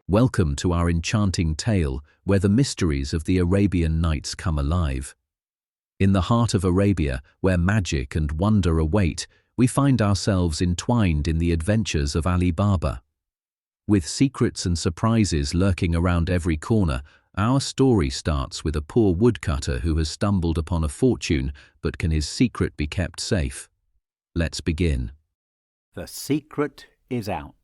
Welcome to our enchanting tale where the mysteries of the Arabian Nights come alive. In the heart of Arabia, where magic and wonder await, we find ourselves entwined in the adventures of Ali Baba. With secrets and surprises lurking around every corner, our story starts with a poor woodcutter who has stumbled upon a fortune, but can his secret be kept safe? Let's begin. The secret is out.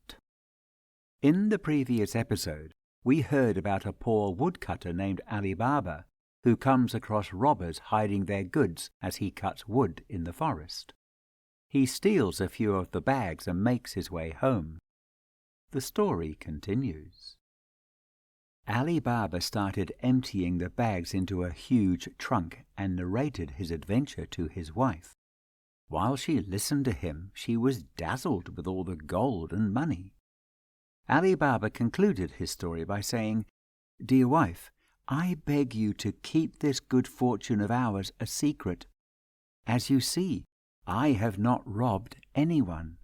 In the previous episode, we heard about a poor woodcutter named Ali Baba, who comes across robbers hiding their goods as he cuts wood in the forest. He steals a few of the bags and makes his way home. The story continues. Ali Baba started emptying the bags into a huge trunk and narrated his adventure to his wife. While she listened to him, she was dazzled with all the gold and money. Ali Baba concluded his story by saying, "Dear wife, I beg you to keep this good fortune of ours a secret. As you see, I have not robbed anyone."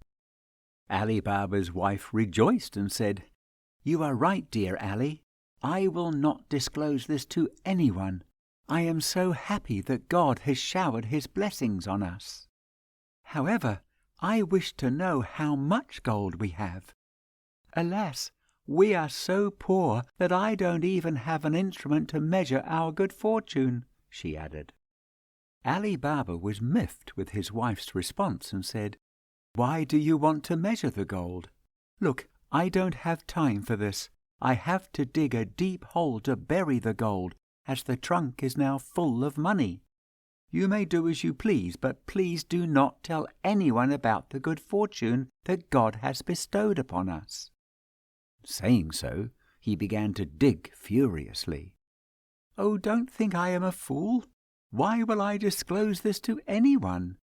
Ali Baba's wife rejoiced and said, "You are right, dear Ali. I will not disclose this to anyone. I am so happy that God has showered his blessings on us. However, I wish to know how much gold we have. Alas, we are so poor that I don't even have an instrument to measure our good fortune," she added. Ali Baba was miffed with his wife's response and said, "Why do you want to measure the gold? Look, I don't have time for this. I have to dig a deep hole to bury the gold, as the trunk is now full of money. You may do as you please, but please do not tell anyone about the good fortune that God has bestowed upon us." Saying so, he began to dig furiously. "Oh, don't think I am a fool. Why will I disclose this to anyone?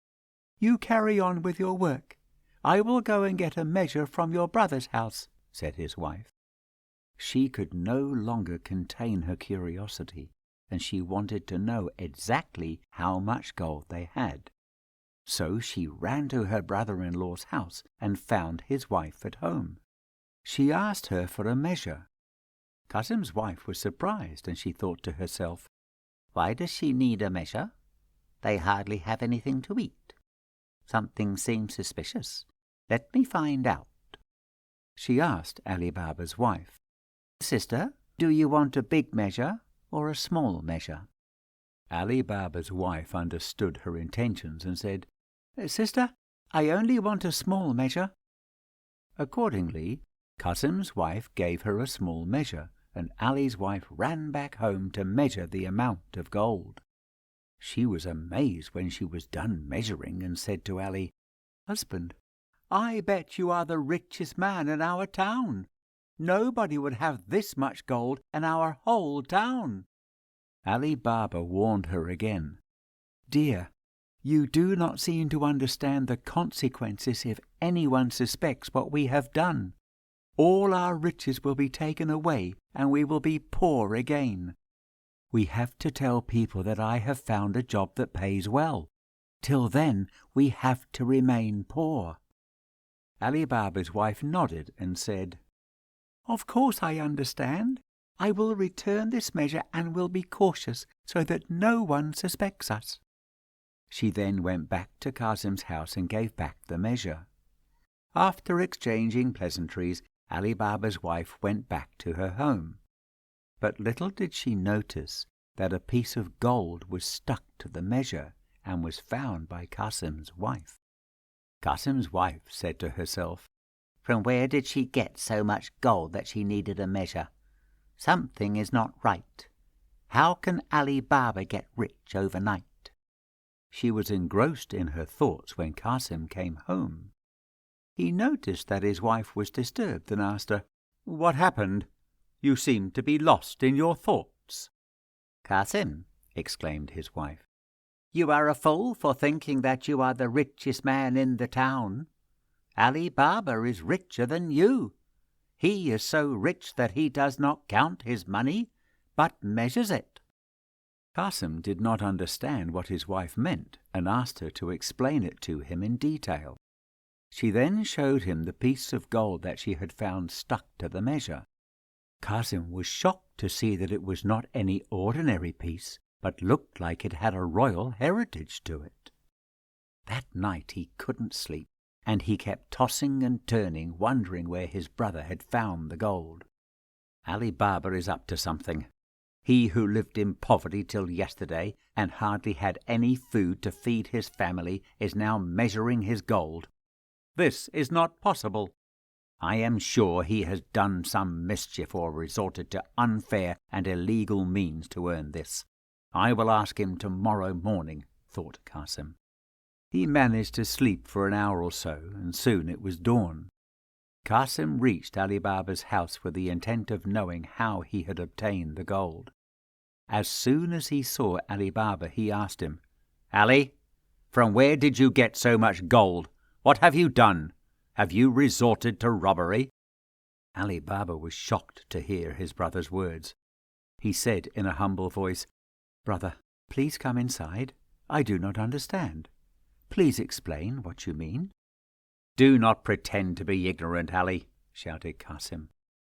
You carry on with your work. I will go and get a measure from your brother's house," said his wife. She could no longer contain her curiosity, and she wanted to know exactly how much gold they had. So she ran to her brother-in-law's house and found his wife at home. She asked her for a measure. Qasim's wife was surprised, and she thought to herself, "Why does she need a measure? They hardly have anything to eat. Something seems suspicious. Let me find out." She asked Ali Baba's wife, "Sister, do you want a big measure or a small measure?" Ali Baba's wife understood her intentions and said, "Sister, I only want a small measure." Accordingly, Qasim's wife gave her a small measure, and Ali's wife ran back home to measure the amount of gold. She was amazed when she was done measuring and said to Ali, "Husband, I bet you are the richest man in our town. Nobody would have this much gold in our whole town." Ali Baba warned her again, "Dear, you do not seem to understand the consequences if anyone suspects what we have done. All our riches will be taken away, and we will be poor again. We have to tell people that I have found a job that pays well. Till then, we have to remain poor." Ali Baba's wife nodded and said, "Of course I understand. I will return this measure and will be cautious so that no one suspects us." She then went back to Qasim's house and gave back the measure. After exchanging pleasantries, Ali Baba's wife went back to her home. But little did she notice that a piece of gold was stuck to the measure and was found by Qasim's wife. Qasim's wife said to herself, "From where did she get so much gold that she needed a measure? Something is not right. How can Ali Baba get rich overnight?" She was engrossed in her thoughts when Qasim came home. He noticed that his wife was disturbed and asked her, "What happened? You seem to be lost in your thoughts." "Qasim," exclaimed his wife, "you are a fool for thinking that you are the richest man in the town. Ali Baba is richer than you. He is so rich that he does not count his money, but measures it." Qasim did not understand what his wife meant and asked her to explain it to him in detail. She then showed him the piece of gold that she had found stuck to the measure. Qasim was shocked to see that it was not any ordinary piece, but looked like it had a royal heritage to it. That night he couldn't sleep, and he kept tossing and turning, wondering where his brother had found the gold. Ali Baba is up to something. He who lived in poverty till yesterday and hardly had any food to feed his family is now measuring his gold. This is not possible. I am sure he has done some mischief or resorted to unfair and illegal means to earn this. I will ask him tomorrow morning, thought Qasim. He managed to sleep for an hour or so, and soon it was dawn. Qasim reached Ali Baba's house with the intent of knowing how he had obtained the gold. As soon as he saw Ali Baba, he asked him, "Ali, from where did you get so much gold? What have you done? Have you resorted to robbery?" Ali Baba was shocked to hear his brother's words. He said in a humble voice, "Brother, please come inside. I do not understand. Please explain what you mean." "Do not pretend to be ignorant, Ali," shouted Qasim.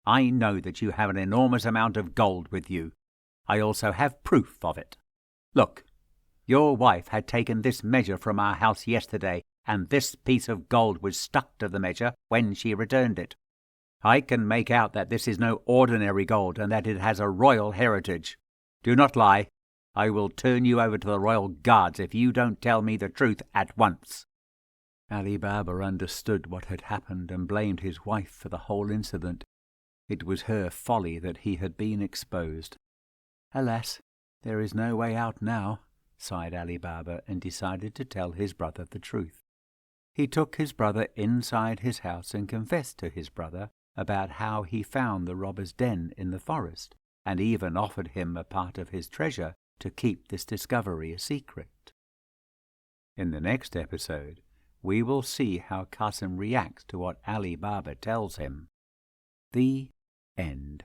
"I know that you have an enormous amount of gold with you. I also have proof of it. Look, your wife had taken this measure from our house yesterday, and this piece of gold was stuck to the measure when she returned it. I can make out that this is no ordinary gold and that it has a royal heritage. Do not lie. I will turn you over to the royal guards if you don't tell me the truth at once." Ali Baba understood what had happened and blamed his wife for the whole incident. It was her folly that he had been exposed. "Alas, there is no way out now," sighed Ali Baba, and decided to tell his brother the truth. He took his brother inside his house and confessed to his brother about how he found the robber's den in the forest, and even offered him a part of his treasure to keep this discovery a secret. In the next episode, we will see how Qasim reacts to what Ali Baba tells him. The end.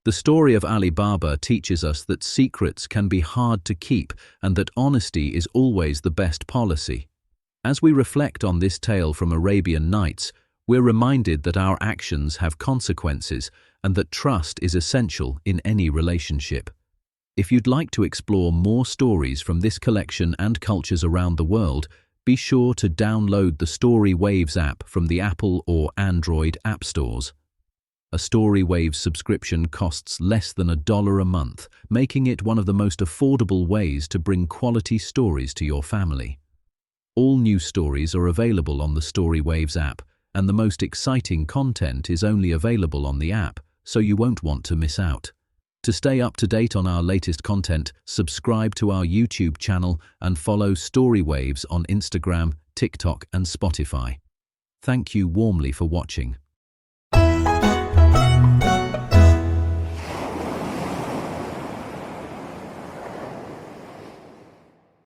The story of Ali Baba teaches us that secrets can be hard to keep and that honesty is always the best policy. As we reflect on this tale from Arabian Nights, we're reminded that our actions have consequences and that trust is essential in any relationship. If you'd like to explore more stories from this collection and cultures around the world, be sure to download the StoryWaves app from the Apple or Android app stores. A StoryWaves subscription costs less than $1 a month, making it one of the most affordable ways to bring quality stories to your family. All new stories are available on the StoryWaves app, and the most exciting content is only available on the app, so you won't want to miss out. To stay up to date on our latest content, subscribe to our YouTube channel and follow StoryWaves on Instagram, TikTok, and Spotify. Thank you warmly for watching.